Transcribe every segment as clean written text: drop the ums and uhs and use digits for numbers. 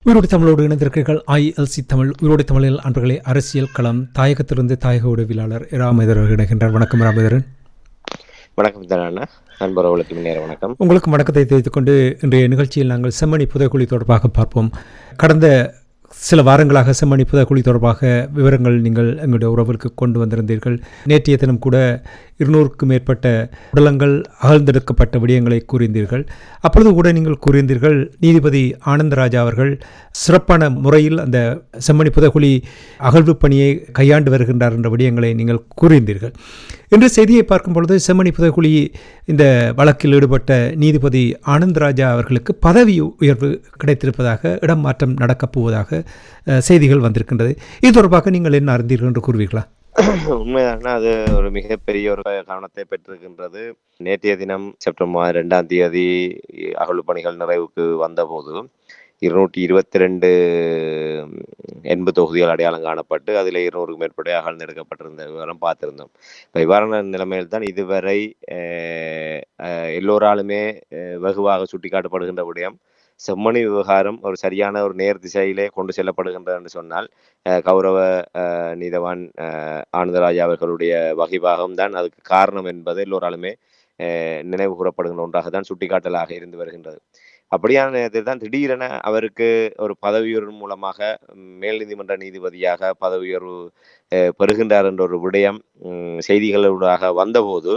உயிரோடு தமிழோடு இணைந்திருக்கிறீர்கள். ILC தமிழ் உயிரோடு தமிழில் அன்பர்களே, அரசியல் களம் தாயகத்திலிருந்து தாயக உடவியலாளர் ராமேதரன் இணைகின்றார். வணக்கம் ராமேதரன். வணக்கம் தரானா நண்பர்களுக்கு நேர வணக்கம். உங்களுக்கு வணக்கத்தை தெரிவித்துக் கொண்டு இன்றைய நிகழ்ச்சியில் நாங்கள் செம்மணி புதைக்குழி தொடர்பாக பார்ப்போம். கடந்த சில வாரங்களாக செம்மணி புதைக்குழி தொடர்பாக விவரங்கள் நீங்கள் எங்களுடைய உறவுக்கு கொண்டு வந்திருந்தீர்கள். நேற்றைய தினம் கூட 200க்கும் மேற்பட்ட உடலங்கள் அகழ்ந்தெடுக்கப்பட்ட விடயங்களை கூறியிருந்தீர்கள். அப்பொழுது கூட நீங்கள் கூறியிருந்தீர்கள், நீதிபதி ஆனந்தராஜா அவர்கள் சிறப்பான முறையில் அந்த செம்மணி புதைக்குழி அகழ்வு பணியை கையாண்டு வருகின்றார் என்ற விடயங்களை நீங்கள் கூறியிருந்தீர்கள். இன்று செய்தியை பார்க்கும் பொழுது செம்மணி புதைக்குழி இந்த வழக்கில் ஈடுபட்ட நீதிபதி ஆனந்தராஜா அவர்களுக்கு பதவி உயர்வு கிடைத்திருப்பதாக, இடம் மாற்றம் நடக்கப் போவதாக செய்திகள் வந்திருக்கின்றது. இது தொடர்பாக நீங்கள் என்ன அறிந்தீர்கள் என்று கூறுவீர்களா? உண்மைதான, அது ஒரு மிகப்பெரிய ஒரு கவனத்தை பெற்றிருக்கின்றது. நேற்றைய தினம் செப்டம்பர் 2 அகழ்வு பணிகள் நிறைவுக்கு வந்தபோது 222 எண்பு தொகுதிகள் அடையாளம் காணப்பட்டு அதில் 200க்கும் மேற்பட்ட அகழ்ந்தெடுக்கப்பட்டிருந்த விவரம் பார்த்திருந்தோம். இப்போ இவ்வாறான நிலைமையில் தான் இதுவரை எல்லோராலுமே வெகுவாக சுட்டிக்காட்டப்படுகின்ற விடயம், செம்மணி விவகாரம் ஒரு சரியான ஒரு நேர் திசையிலே கொண்டு செல்லப்படுகின்றது என்று சொன்னால் கௌரவ நீதவான் ஆனந்தராஜா அவர்களுடைய வகிபாகம் தான் அதுக்கு காரணம் என்பது எல்லோராலுமே நினைவு கூறப்படுகின்ற ஒன்றாக தான் சுட்டிக்காட்டலாக இருந்து வருகின்றது. அப்படியான நேரத்தில் தான் திடீரென அவருக்கு ஒரு பதவி உயர்வு மூலமாக மேல் நீதிமன்ற நீதிபதியாக பதவி உயர்வு பெறுகின்றார் என்ற ஒரு விடயம் செய்திகளூடாக வந்தபோது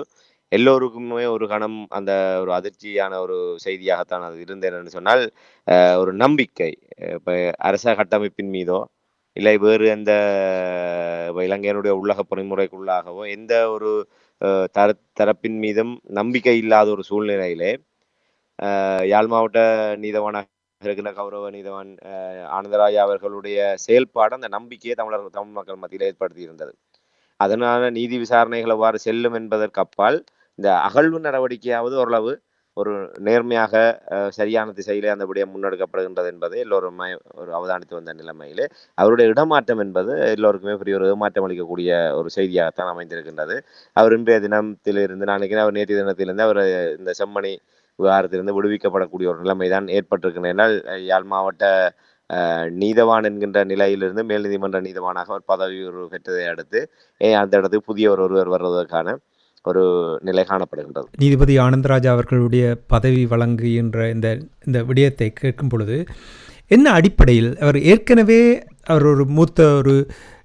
எல்லோருக்குமே ஒரு கணம் அந்த ஒரு அதிர்ச்சியான ஒரு செய்தியாகத்தான் அது இருந்தேன் என்று சொன்னால், ஒரு நம்பிக்கை இப்போ அரச கட்டமைப்பின் மீதோ இல்லை வேறு எந்த இலங்கையினுடைய உள்ளக பொறிமுறைக்குள்ளாகவோ எந்த ஒரு தரப்பின் மீதும் நம்பிக்கை இல்லாத ஒரு சூழ்நிலையிலே யாழ் மாவட்ட நீதவானாக இருக்கின்ற கௌரவ நீதவான் ஆனந்தராஜா அவர்களுடைய செயல்பாடு அந்த நம்பிக்கையை தமிழ் மக்கள் மத்தியில் ஏற்படுத்தி இருந்தது. அதனால நீதி விசாரணைகள் எவ்வாறு செல்லும் என்பதற்கு அப்பால் இந்த அகழ்வு நடவடிக்கையாவது ஓரளவு ஒரு நேர்மையாக சரியான திசையிலே அந்த விடயம் முன்னெடுக்கப்படுகின்றது என்பதை எல்லோரும் ஒரு அவதானித்து வந்த நிலைமையிலே அவருடைய இடமாற்றம் என்பது எல்லோருக்குமே பெரிய ஒரு ஏமாற்றம் அளிக்கக்கூடிய ஒரு செய்தியாகத்தான் அமைந்திருக்கின்றது. அவர் இன்றைய தினத்திலிருந்து, நான் நினைக்கிறேன் அவர் நேற்றைய தினத்திலிருந்து அவர் இந்த செம்மணி விவகாரத்திலிருந்து விடுவிக்கப்படக்கூடிய ஒரு நிலைமை தான் ஏற்பட்டிருக்கின்றனால், யாழ் மாவட்ட நீதவான் என்கின்ற நிலையிலிருந்து மேல் நீதிமன்ற நீதவானாக அவர் பதவி உயர்வு பெற்றதை அடுத்து அந்த இடத்துக்கு புதிய ஒருவர் வருவதற்கான ஒரு நிலை காணப்படுகின்றது. நீதிபதி ஆனந்தராஜா அவர்களுடைய பதவி வழங்குகின்ற இந்த விடயத்தை கேட்கும் பொழுது என்ன அடிப்படையில் அவர் ஏற்கனவே அவர் ஒரு மூத்த ஒரு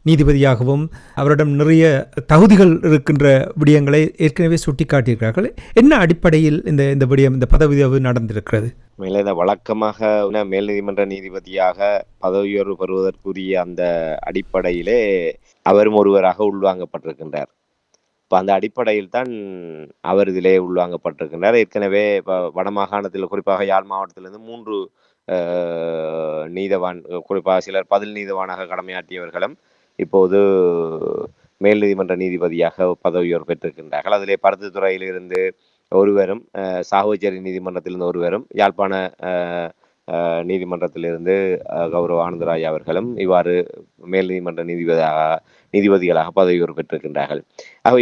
நீதிபதியாகவும் அவரிடம் நிறைய தகுதிகள் இருக்கின்ற விடயங்களை ஏற்கனவே சுட்டி காட்டியிருக்கிறார்கள். என்ன அடிப்படையில் இந்த விடயம், இந்த பதவி உயர்வு நடந்திருக்கிறது? மேலே இந்த வழக்கமாக மேல் நீதிமன்ற நீதிபதியாக பதவி உயர்வு பெறுவதற்குரிய அந்த அடிப்படையிலே அவரும் ஒருவராக உள்வாங்கப்பட்டிருக்கின்றார். இப்போ அந்த அடிப்படையில் தான் அவர் இதிலே உள்வாங்கப்பட்டிருக்கின்றார். ஏற்கனவே இப்போ வடமாகாணத்தில் குறிப்பாக யாழ் மாவட்டத்திலிருந்து 3 நீதவான், குறிப்பாக சிலர் பதில் நீதவானாக கடமையாற்றியவர்களும் இப்போது மேல் நீதிமன்ற நீதிபதியாக பதவி உயர்வு பெற்றிருக்கின்றார்கள். அதிலே பருத்தித்துறையிலிருந்து ஒருவரும், சாவகச்சேரி நீதிமன்றத்திலிருந்து ஒருவரும், யாழ்ப்பாண நீதிமன்றத்திலிருந்து கௌரவ ஆனந்தராஜா அவர்களும் இவ்வாறு மேல் நீதிமன்ற நீதிபதிகளாக பதவி உயர்வு பெற்றிருக்கின்றார்கள்.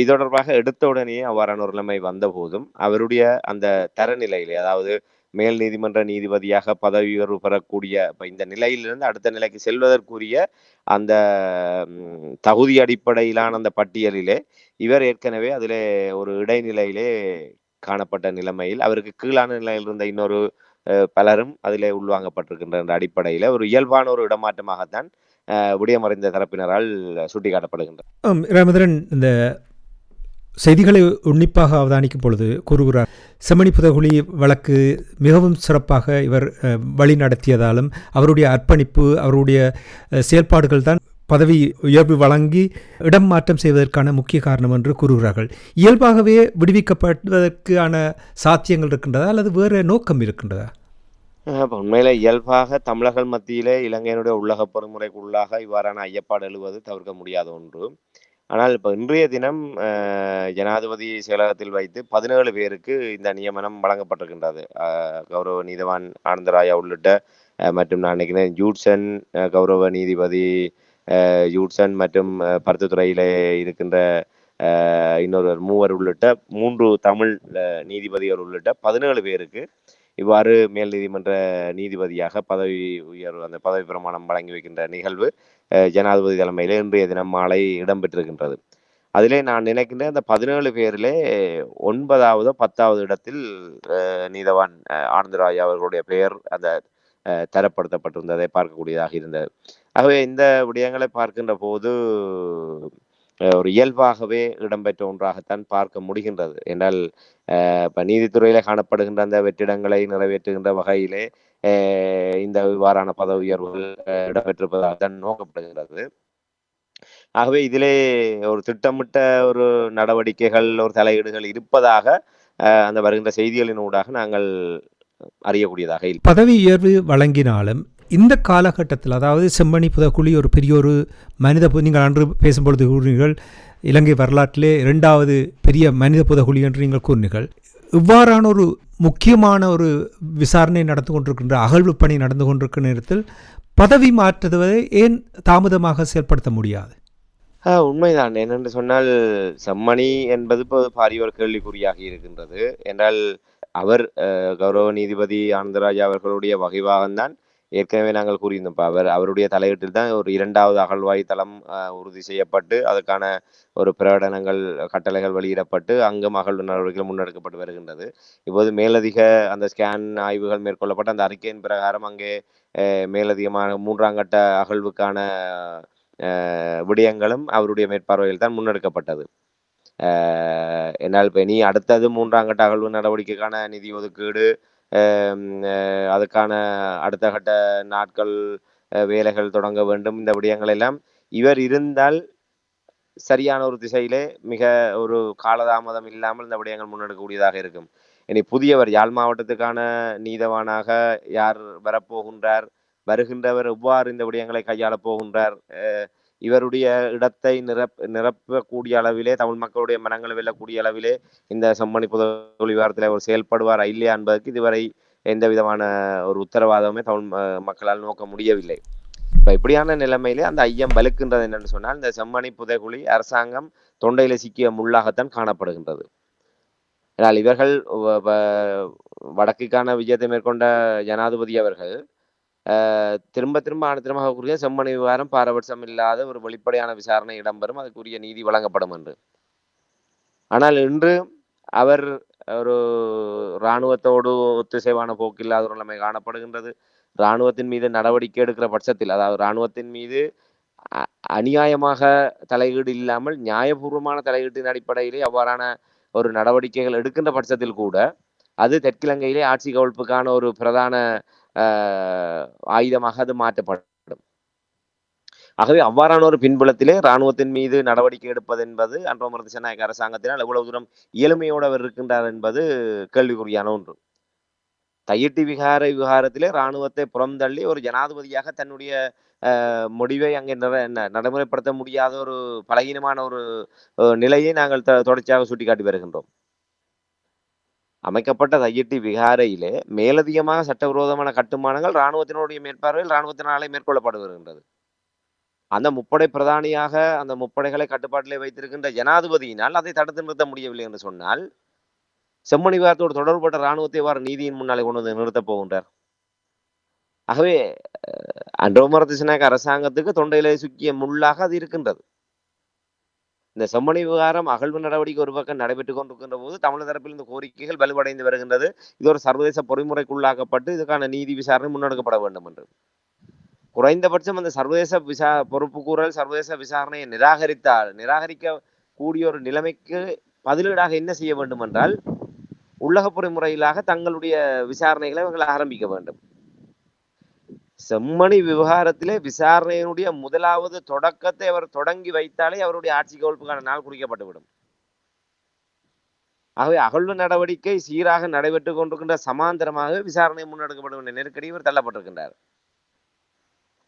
இது தொடர்பாக எடுத்த உடனே அவ்வாறான ஒரு நிலைமை வந்த போதும் அவருடைய அந்த தரநிலையிலே, அதாவது மேல் நீதிமன்ற நீதிபதியாக பதவி உயர்வு பெறக்கூடிய இந்த நிலையிலிருந்து அடுத்த நிலைக்கு செல்வதற்குரிய அந்த தகுதி அடிப்படையிலான அந்த பட்டியலிலே இவர் ஏற்கனவே அதிலே ஒரு இடைநிலையிலே காணப்பட்ட நிலைமையில் அவருக்கு கீழான நிலையில் இருந்த இன்னொரு பலரும் அதிலே உள்வாங்கப்பட்டிருக்கின்ற அடிப்படையில் ஒரு இயல்பான ஒரு இடமாற்றமாகத்தான் விடயமறிந்த தரப்பினரால் சுட்டிக்காட்டப்படுகின்றது. ராமேதரன், இந்த செய்திகளை உன்னிப்பாக அவதானிக்கும் பொழுது கூறுகிறார், செம்மணி புதைக்குழி வழக்கு மிகவும் சிறப்பாக இவர் வழி நடத்தியதாலும் அவருடைய அர்ப்பணிப்பு, அவருடைய செயல்பாடுகள் தான் பதவி உயர்வு வழங்கி இடம் மாற்றம் செய்வதற்கான முக்கிய காரணம் என்று கூறுகிறார்கள். இயல்பாகவே விடுவிக்கப்படுவதற்கான சாத்தியங்கள் இருக்கின்றதா அல்லது வேறு நோக்கம் இருக்கின்றதா? உண்மையில இயல்பாக தமிழர்கள் மத்தியிலே இலங்கையினுடைய உள்ளக பொறிமுறைக்குள்ளாக இவ்வாறான ஐயப்பாடு எழுவது தவிர்க்க முடியாத ஒன்று. ஆனால் இப்போ இன்றைய தினம் ஜனாதிபதி செயலகத்தில் வைத்து 17 பேருக்கு இந்த நியமனம் வழங்கப்பட்டிருக்கின்றது. கௌரவ நீதவான் ஆனந்தராஜா உள்ளிட்ட மற்றும் நான் நினைக்கிறேன் ஜூட்சன், கௌரவ நீதிபதி ஜூட்சன் மற்றும் பருத்தித்துறையிலே இருக்கின்ற இன்னொரு 3 உள்ளிட்ட 3 தமிழ் நீதிபதிகள் உள்ளிட்ட 17 பேருக்கு இவ்வாறு மேல் நீதிமன்ற நீதிபதியாக பதவி உயர்வு அந்த பதவி பிரமாணம் வழங்கி வைக்கின்ற நிகழ்வு ஜனாதிபதி தலைமையிலே இன்றைய தினம் மாலை இடம்பெற்றிருக்கின்றது. அதிலே நான் நினைக்கின்றேன் அந்த 17 பேரிலே 9வது 10வது இடத்தில் நீதவான் ஆனந்தராய் அவர்களுடைய பெயர் அந்த தரப்படுத்தப்பட்டிருந்ததை பார்க்கக்கூடியதாக இருந்தது. ஆகவே இந்த விடயங்களை பார்க்கின்ற போது ஒரு இயல்பாகவே இடம்பெற்ற ஒன்றாகத்தான் பார்க்க முடிகின்றது. என்றால் இப்ப நீதித்துறையில காணப்படுகின்ற அந்த வெற்றிடங்களை நிறைவேற்றுகின்ற வகையிலே இந்த இவ்வாறான பதவி உயர்வுகள் இடம்பெற்றிருப்பதாகத்தான் நோக்கப்படுகிறது. ஆகவே இதிலே ஒரு திட்டமிட்ட ஒரு நடவடிக்கைகள், ஒரு தலையீடுகள் இருப்பதாக அந்த வருகின்ற செய்திகளின் ஊடாக நாங்கள் அறியக்கூடியதாக இல்லை. பதவி உயர்வு வழங்கினாலும் இந்த காலகட்டத்தில், அதாவது செம்மணி புதக்குழி ஒரு பெரிய ஒரு மனித நீங்கள் அன்று பேசும்பொழுது கூறினீர்கள், இலங்கை வரலாற்றிலே 2வது பெரிய மனித புதக்குழி என்று நீங்கள் கூறினீர்கள். இவ்வாறான ஒரு முக்கியமான ஒரு விசாரணை நடந்து கொண்டிருக்கின்ற, அகழ்வு பணி நடந்து கொண்டிருக்கிற நேரத்தில் பதவி மாற்றுவதை ஏன் தாமதமாக செயல்படுத்த முடியாது? உண்மைதான். என்னென்று சொன்னால், செம்மணி என்பது இப்போ பாரிய ஒரு கேள்விக்குறியாக இருக்கின்றது. என்றால் அவர் கௌரவ நீதிபதி ஆனந்தராஜா அவர்களுடைய வகைவாகத்தான் ஏற்கனவே நாங்கள் கூறியிருந்தோம். அவருடைய தலையீட்டில் தான் ஒரு 2வது அகழ்வாய் தளம் உறுதி செய்யப்பட்டு அதற்கான ஒரு பிரகடனங்கள் கட்டளைகள் வெளியிடப்பட்டு அங்கும் அகழ்வு நடவடிக்கைகள் முன்னெடுக்கப்பட்டு வருகின்றது. இப்போது மேலதிக அந்த ஸ்கேன் ஆய்வுகள் மேற்கொள்ளப்பட்ட அந்த அறிக்கையின் பிரகாரம் அங்கே மேலதிகமான 3ஆம் கட்ட அகழ்வுக்கான விடயங்களும் அவருடைய மேற்பார்வையில் தான் முன்னெடுக்கப்பட்டது. என்னால் இப்போ இனி அடுத்தது 3ஆம் கட்ட அகழ்வு நடவடிக்கைக்கான நிதி ஒதுக்கீடு, அதுக்கான அடுத்த கட்ட நாட்கள் வேலைகள் தொடங்க வேண்டும். இந்த விடயங்கள் எல்லாம் இவர் இருந்தால் சரியான ஒரு திசையிலே மிக ஒரு காலதாமதம் இல்லாமல் இந்த விடயங்கள் முன்னெடுக்கக்கூடியதாக இருக்கும். இனி புதியவர் யாழ் மாவட்டத்துக்கான நீதவானாக யார் வரப்போகின்றார், வருகின்றவர் எவ்வாறு இந்த விடயங்களை கையாளப் போகின்றார், இவருடைய இடத்தை நிரப்பக்கூடிய அளவிலே, தமிழ் மக்களுடைய மனங்களை வெல்லக்கூடிய அளவிலே இந்த செம்மணி புதக்குழி விவகாரத்தில் அவர் செயல்படுவாரா இல்லையா என்பதற்கு இதுவரை எந்த விதமான ஒரு உத்தரவாதமே தமிழ் மக்களால் நோக்க முடியவில்லை. இப்ப இப்படியான நிலைமையிலே அந்த ஐயம் வலுக்கின்றது என்னன்னு சொன்னால், இந்த செம்மணி புதைகுழி அரசாங்கம் தொண்டையில சிக்கிய முள்ளாகத்தான் காணப்படுகின்றது. ஆனால் இவர்கள் வடக்குக்கான விஜயத்தை மேற்கொண்ட ஜனாதிபதி அவர்கள் திரும்ப திரும்ப ஆணித்தரமாக கூறிய செம்மணி விவகாரம் பாரபட்சம் இல்லாத ஒரு வெளிப்படையான விசாரணை இடம்பெறும், அதுக்குரிய நீதி வழங்கப்படும் என்று. ஆனால் இன்று அவர் ஒரு இராணுவத்தோடு ஒத்திசைவான போக்கில்லாத ஒரு நிலைமை காணப்படுகின்றது. இராணுவத்தின் மீது நடவடிக்கை எடுக்கிற பட்சத்தில், அதாவது இராணுவத்தின் மீது அநியாயமாக தலையீடு இல்லாமல் நியாயபூர்வமான தலையீட்டின் அடிப்படையிலே அவ்வாறான ஒரு நடவடிக்கைகள் எடுக்கின்ற பட்சத்தில் கூட அது தெற்கிலங்கையிலே ஆட்சி கவிழ்ப்புக்கான ஒரு பிரதான ஆயுதமாக அது மாற்றப்படும். ஆகவே அவ்வாறான ஒரு பின்புலத்திலே இராணுவத்தின் மீது நடவடிக்கை எடுப்பது என்பது அன்றோமர் திசாநாயக்க அரசாங்கத்தினால் எவ்வளவு தூரம் இயலுமையோடு அவர் இருக்கின்றார் என்பது கேள்விக்குறியான ஒன்று. தையிட்டி விவகாரத்திலே இராணுவத்தை புறந்தள்ளி ஒரு ஜனாதிபதியாக தன்னுடைய முடிவை அங்கே நடைமுறைப்படுத்த முடியாத ஒரு பலகீனமான ஒரு நிலையை நாங்கள் தொடர்ச்சியாக சுட்டிக்காட்டி வருகின்றோம். அமைக்கப்பட்ட தையிட்டி விகாரையிலே மேலதிகமாக சட்டவிரோதமான கட்டுமானங்கள் இராணுவத்தினுடைய மேற்பார்வையில் இராணுவத்தினாலே மேற்கொள்ளப்பட்டு வருகின்றது. அந்த முப்படை பிரதானியாக அந்த முப்படைகளை கட்டுப்பாட்டிலே வைத்திருக்கின்ற ஜனாதிபதியினால் அதை தடுத்து நிறுத்த முடியவில்லை என்று சொன்னால், செம்மணி விவகாரத்தோடு தொடர்புபட்ட இராணுவத்தை வார நீதியின் முன்னாலே கொண்டு வந்து நிறுத்தப் போகின்றார். ஆகவே அன்றோமர் திசாநாயக்க அரசாங்கத்துக்கு தொண்டையிலே சுக்கிய முள்ளாக அது இருக்கின்றது. இந்த செம்மணி விவகாரம் அகழ்வு நடவடிக்கை ஒரு பக்கம் நடைபெற்றுக் கொண்டிருக்கின்ற போது தமிழ் தரப்பில் இந்த கோரிக்கைகள் வலுவடைந்து வருகின்றது. இது ஒரு சர்வதேச பொறிமுறைக்குள்ளாக்கப்பட்டு இதுக்கான நீதி விசாரணை முன்னெடுக்கப்பட வேண்டும் என்று. குறைந்தபட்சம் அந்த சர்வதேச பொறுப்புக்கூறல் சர்வதேச விசாரணையை நிராகரிக்க கூடிய ஒரு நிலைமைக்கு பதிலீடாக என்ன செய்ய வேண்டும் என்றால், உள்ளக பொறிமுறையிலாக தங்களுடைய விசாரணைகளை அவர்கள் ஆரம்பிக்க வேண்டும். செம்மணி விவகாரத்திலே விசாரணையினுடைய முதலாவது தொடக்கத்தை அவர் தொடங்கி வைத்தாலே அவருடைய ஆட்சி கவிழ்ப்புக்கான நாள் குறிக்கப்பட்டுவிடும். ஆகவே அகழ்வு நடவடிக்கை சீராக நடைபெற்றுக் கொண்டிருக்கின்ற சமாந்தரமாக விசாரணை முன்னெடுக்கப்பட வேண்டிய நெருக்கடி இவர் தள்ளப்பட்டிருக்கின்றார்.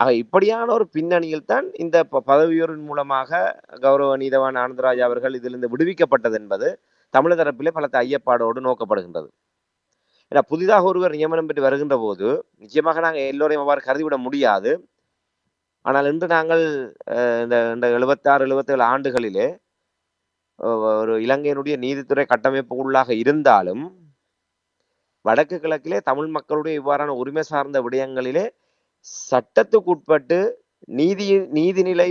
ஆக இப்படியான ஒரு பின்னணியில் தான் இந்த பதவியுயர்வின் மூலமாக கௌரவ நீதவான் ஆனந்தராஜா அவர்கள் இதிலிருந்து விடுவிக்கப்பட்டது என்பது தமிழ் தரப்பிலே பலத்த ஐயப்பாடோடு நோக்கப்படுகின்றது. ஏன்னா புதிதாக ஒருவர் நியமனம் பெற்று வருகின்ற போது நிச்சயமாக நாங்கள் எல்லோரையும் அவ்வாறு கருதிவிட முடியாது. ஆனால் இன்று நாங்கள் இந்த 76-77 ஆண்டுகளிலே ஒரு இலங்கையினுடைய நீதித்துறை கட்டமைப்புக்குள்ளாக இருந்தாலும் வடக்கு கிழக்கிலே தமிழ் மக்களுடைய இவ்வாறான உரிமை சார்ந்த விடயங்களிலே சட்டத்துக்குட்பட்டு நீதி நீதிநிலை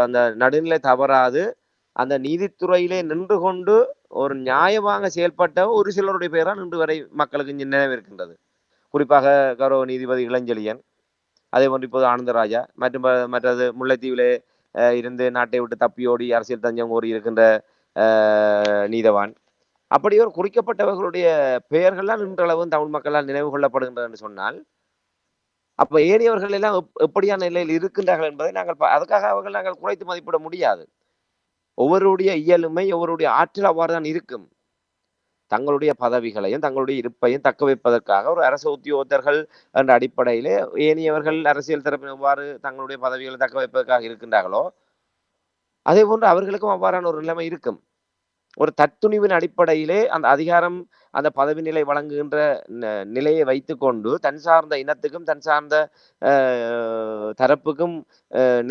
அந்த நடுநிலை தவறாது அந்த நீதித்துறையிலே நின்று கொண்டு ஒரு நியாயமாக செயல்பட்ட ஒரு சிலருடைய பெயரால் இன்று வரை மக்களுக்கு நினைவு இருக்கின்றது. குறிப்பாக கௌரவ நீதிபதி இளஞ்செழியன், அதே போன்று இப்போது ஆனந்தராஜா மற்றும் மற்றது முல்லைத்தீவிலே இருந்து நாட்டை விட்டு தப்பியோடி அரசியல் தஞ்சம் கோரி இருக்கின்ற நீதவான், அப்படி ஒரு குறிக்கப்பட்டவர்களுடைய பெயர்கள்லாம் இன்றளவும் தமிழ் மக்களால் நினைவு கொள்ளப்படுகின்றது என்று சொன்னால், அப்ப ஏனையவர்கள் எல்லாம் எப்படியான நிலையில் இருக்கின்றார்கள் என்பதை அதுக்காக அவர்கள் நாங்கள் குறைத்து மதிப்பிட முடியாது. ஒவ்வொருடைய இயலுமை, ஒவ்வொருடைய ஆற்றல் அவ்வாறுதான் இருக்கும். தங்களுடைய பதவிகளையும் தங்களுடைய இருப்பையும் தக்க வைப்பதற்காக ஒரு அரசு உத்தியோகத்தர்கள் என்ற அடிப்படையிலே ஏனையவர்கள் அரசியல் தரப்பில் எவ்வாறு தங்களுடைய பதவிகளை தக்க வைப்பதற்காக இருக்கின்றார்களோ அதே போன்று அவர்களுக்கும் அவ்வாறான ஒரு நிலைமை இருக்கும். ஒரு தத்துணிவின் அடிப்படையிலே அந்த அதிகாரம் அந்த பதவி நிலை வழங்குகின்ற நிலையை வைத்துக்கொண்டு தன் சார்ந்த இனத்துக்கும் தன் சார்ந்த தரப்புக்கும்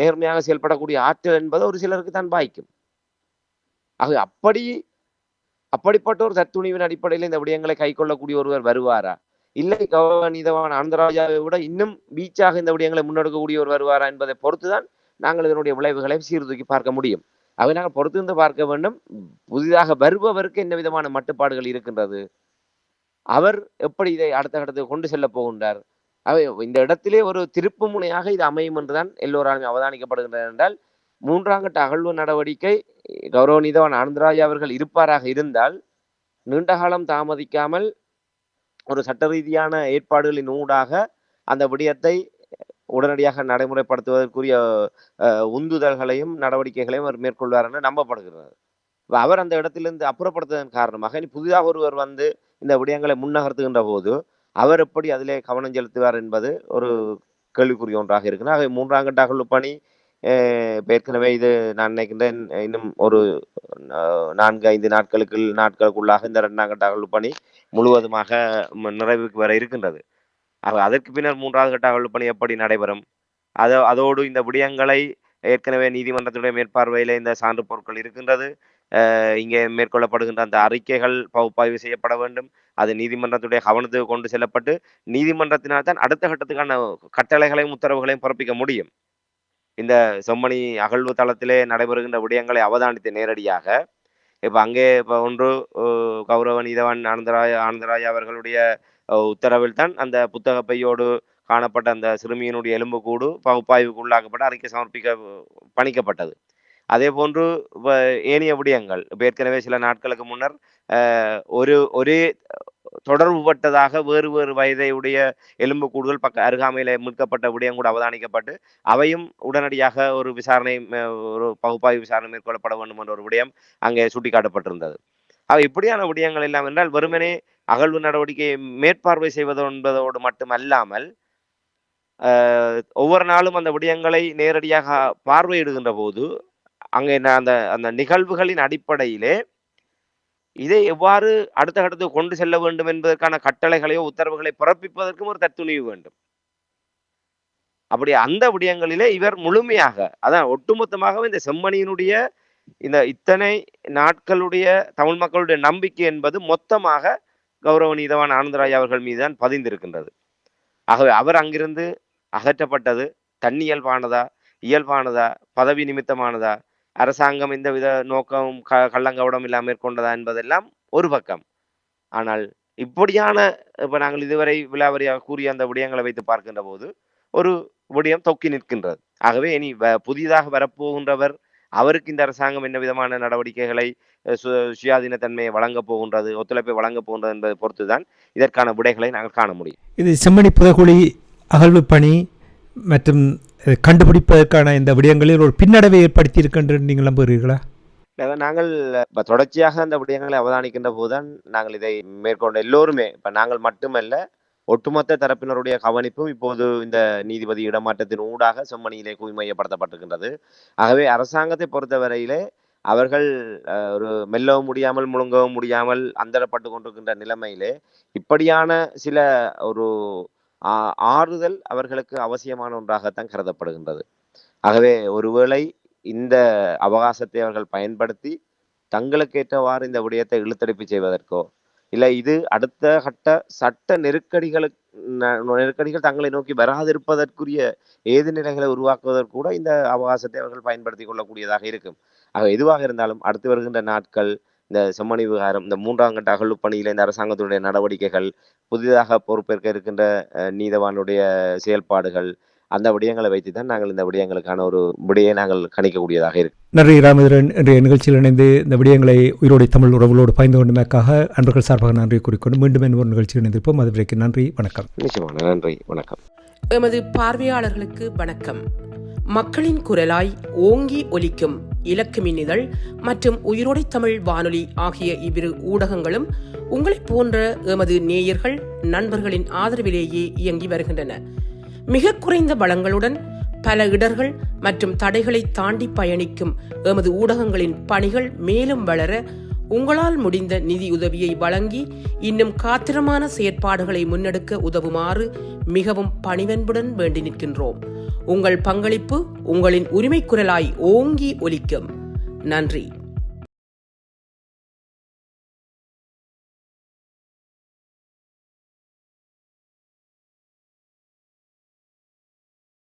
நேர்மையாக செயல்படக்கூடிய ஆற்றல் என்பது ஒரு சிலருக்கு தான் பாய்க்கும். ஆக அப்படிப்பட்ட ஒரு தத்துணிவின் அடிப்படையில் இந்த விடயங்களை கை கொள்ளக்கூடிய ஒருவர் வருவாரா, இல்லை கௌரவ நீதவான் ஆனந்தராஜாவை விட இன்னும் வீச்சாக இந்த விடயங்களை முன்னெடுக்கக்கூடிய ஒரு வருவாரா என்பதை பொறுத்துதான் நாங்கள் இதனுடைய விளைவுகளை சீர்தூக்கி பார்க்க முடியும். அவை நாங்கள் பொறுத்திருந்து பார்க்க வேண்டும். புதிதாக வருபவருக்கு என்ன விதமான மட்டுப்பாடுகள் இருக்கின்றது, அவர் எப்படி இதை அடுத்த கட்டத்துக்கு கொண்டு செல்ல போகின்றார், அவை இந்த இடத்திலே ஒரு திருப்பு முனையாக இது அமையும் என்றுதான் எல்லோராலுமே அவதானிக்கப்படுகின்றது. என்றால் 3ஆம் கட்ட அகழ்வு நடவடிக்கை கௌரவ நீதவான் ஆனந்தராஜா அவர்கள் இருப்பாராக இருந்தால் நீண்ட காலம் தாமதிக்காமல் ஒரு சட்ட ரீதியான ஏற்பாடுகளின் ஊடாக அந்த விடயத்தை உடனடியாக நடைமுறைப்படுத்துவதற்குரிய உந்துதல்களையும் நடவடிக்கைகளையும் அவர் மேற்கொள்வார் என நம்பப்படுகிறது. அவர் அந்த இடத்திலிருந்து அப்புறப்படுத்துவதன் காரணமாக இனி புதிதாக ஒருவர் வந்து இந்த விடயங்களை முன்னகர்த்துகின்ற போது அவர் எப்படி அதிலே கவனம் செலுத்துவார் என்பது ஒரு கேள்விக்குரிய ஒன்றாக இருக்குன்னா. 3ஆம் கட்ட அகழ்வு பணி ஏற்கனவே இது நான் நினைக்கின்றேன் இன்னும் ஒரு 4-5 நாட்களுக்குள்ளாக இந்த 2ஆம் கட்ட அகழ்வு பணி முழுவதுமாக நிறைவுக்கு வர இருக்கின்றது. அதற்கு பின்னர் 3வது கட்ட அகழ்வு பணி எப்படி நடைபெறும், அதோடு இந்த விடயங்களை ஏற்கனவே நீதிமன்றத்துடைய மேற்பார்வையில இந்த சான்று பொருட்கள் இருக்கின்றது. இங்கே மேற்கொள்ளப்படுகின்ற அந்த அறிக்கைகள் பகுப்பாய்வு செய்யப்பட வேண்டும். அது நீதிமன்றத்துடைய கவனத்துக்கு கொண்டு செல்லப்பட்டு நீதிமன்றத்தினால் தான் அடுத்த கட்டத்துக்கான கட்டளைகளையும் உத்தரவுகளையும் பிறப்பிக்க முடியும். இந்த செம்மணி அகழ்வு தளத்திலே நடைபெறுகின்ற விடயங்களை அவதானித்து நேரடியாக இப்ப அங்கே ஒன்று கௌரவ நீதவான் ஆனந்தராஜா அவர்களுடைய உத்தரவில் தான் அந்த புத்தக பையோடு காணப்பட்ட அந்த சிறுமியினுடைய எலும்புக்கூடு பகுப்பாய்வுக்கு உள்ளாக்கப்பட்டு அறிக்கை சமர்ப்பிக்க பணிக்கப்பட்டது. அதே போன்று ஏனைய விடயங்கள் இப்ப ஏற்கனவே சில நாட்களுக்கு முன்னர் ஒரே தொடர்புபட்டதாக வேறு வயதையுடைய எலும்புக்கூடுகள் அருகாமையில மீட்கப்பட்ட விடயம் கூட அவதானிக்கப்பட்டு அவையும் உடனடியாக ஒரு விசாரணை ஒரு பகுப்பாய்வு விசாரணை மேற்கொள்ளப்பட வேண்டும் என்ற ஒரு விடயம் அங்கே சுட்டிக்காட்டப்பட்டிருந்தது. இப்படியான விடயங்கள் எல்லாம் என்றால் வெறுமனே அகழ்வு நடவடிக்கையை மேற்பார்வை செய்வது என்பதோடு மட்டுமல்லாமல் ஒவ்வொரு நாளும் அந்த விடயங்களை நேரடியாக பார்வையிடுகின்ற போது அங்கே அந்த அந்த நிகழ்வுகளின் அடிப்படையிலே இதை எவ்வாறு அடுத்த கட்டத்துக்கு கொண்டு செல்ல வேண்டும் என்பதற்கான கட்டளைகளையோ உத்தரவுகளை பிறப்பிப்பதற்கும் ஒரு தத்துணிவு வேண்டும். அப்படி அந்த விடயங்களிலே இவர் முழுமையாக அதான் ஒட்டுமொத்தமாகவே இந்த செம்மணியினுடைய இந்த இத்தனை நாட்களுடைய தமிழ் மக்களுடைய நம்பிக்கை என்பது மொத்தமாக கௌரவ நீதவான் ஆனந்தராஜா அவர்கள் மீதுதான் பதிந்திருக்கின்றது. ஆகவே அவர் அங்கிருந்து அகற்றப்பட்டது தன்னியல்பானதா, இயல்பானதா, பதவி நிமித்தமானதா, அரசாங்கம் இந்த வித நோக்கம் கள்ளங்கவடம் இல்லாமல் மேற்கொண்டதா என்பதெல்லாம் ஒரு பக்கம். ஆனால் இப்படியான இப்ப நாங்கள் இதுவரை விலாவரியாக கூறிய அந்த விடயங்களை வைத்து பார்க்கின்ற போது ஒரு விடயம் தொக்கி நிற்கின்றது. ஆகவே இனி புதிதாக வரப்போகின்றவர் அவருக்கு இந்த அரசாங்கம் என்ன விதமான நடவடிக்கைகளை சுயாதீன தன்மையை வழங்கப் போகின்றது, ஒத்துழைப்பை வழங்கப் போகின்றது என்பதை பொறுத்துதான் இதற்கான விடைகளை நாங்கள் காண முடியும். இது செம்மணி புதைகுழி அகழ்வு பணி மற்றும் கண்டுபிடிப்பதற்கான இந்த விடயங்களில் ஒரு பின்னடைவை ஏற்படுத்தி இருக்கின்ற நீங்கள் நம்புகிறீர்களா? நாங்கள் இப்ப தொடர்ச்சியாக அந்த விடயங்களை அவதானிக்கின்ற போதுதான் நாங்கள் இதை மேற்கொண்ட எல்லோருமே இப்ப நாங்கள் மட்டுமல்ல ஒட்டுமொத்த தரப்பினருடைய கவனிப்பும் இப்போது இந்த நீதிபதி இடமாற்றத்தின் ஊடாக செம்மணியிலே குவிமையப்படுத்தப்பட்டிருக்கின்றது. ஆகவே அரசாங்கத்தை பொறுத்தவரையிலே அவர்கள் ஒரு மெல்லவும் முடியாமல் முழுங்கவும் முடியாமல் அந்தரப்பட்டு கொண்டிருக்கின்ற நிலைமையிலே இப்படியான சில ஒரு ஆறுதல் அவர்களுக்கு அவசியமான ஒன்றாகத்தான் கருதப்படுகின்றது. ஆகவே ஒருவேளை இந்த அவகாசத்தை அவர்கள் பயன்படுத்தி தங்களுக்கு ஏற்றவாறு இந்த விடயத்தை இழுத்தடிப்பு செய்வதற்கோ இல்ல இது அடுத்த கட்ட சட்ட நெருக்கடிகள் தங்களை நோக்கி வராதிருப்பதற்குரிய ஏது நிலைகளை உருவாக்குவதற்கு கூட இந்த அவகாசத்தை அவர்கள் பயன்படுத்திக் கொள்ளக்கூடியதாக இருக்கும். ஆக எதுவாக இருந்தாலும் அடுத்து வருகின்ற நாட்கள், இந்த செம்மணி விவகாரம், இந்த 3ஆம் கட்ட அகழ்வு பணியில இந்த அரசாங்கத்தினுடைய நடவடிக்கைகள், புதிதாக பொறுப்பேற்க இருக்கின்ற நீதவானுடைய செயல்பாடுகள், அந்த விடயங்களை வைத்து தான் நாங்கள் இந்த விடயங்களுக்கான ஒரு விடையை நாங்கள் கணிக்கக்கூடியதாக இருக்கு. நன்றி ராமேந்திரன். இன்றைய நிகழ்ச்சியில் இணைந்து இந்த விடயங்களை உயிரோடை தமிழ் உறவுகளோடு பகிர்ந்து கொண்டமைக்காக அன்பர்கள் சார்பாக நன்றி கூறிக்கொண்டு மீண்டும் ஒரு நிகழ்ச்சியில் இணைந்திருப்போம். அதுவரைக்கு நன்றி, வணக்கம். நிச்சயமான நன்றி, வணக்கம். எமது பார்வையாளர்களுக்கு வணக்கம். மக்களின் குரலாய் ஓங்கி ஒலிக்கும் இலக்கு மின்னிதழ் மற்றும் உயிரோடை தமிழ் வானொலி ஆகிய இவ்விரு ஊடகங்களும் உங்களைப் போன்ற எமது நேயர்கள் நண்பர்களின் ஆதரவிலேயே இயங்கி வருகின்றன. மிக குறைந்த வளங்களுடன் பல இடர்கள் மற்றும் தடைகளை தாண்டி பயணிக்கும் எமது ஊடகங்களின் பணிகள் மேலும் வளர உங்களால் முடிந்த நிதியுதவியை வழங்கி இன்னும் காத்திரமான செயற்பாடுகளை முன்னெடுக்க உதவுமாறு மிகவும் பணிவன்புடன் வேண்டி நிற்கின்றோம். உங்கள் பங்களிப்பு உங்களின் உரிமை குரலாய் ஓங்கி ஒலிக்கும். நன்றி.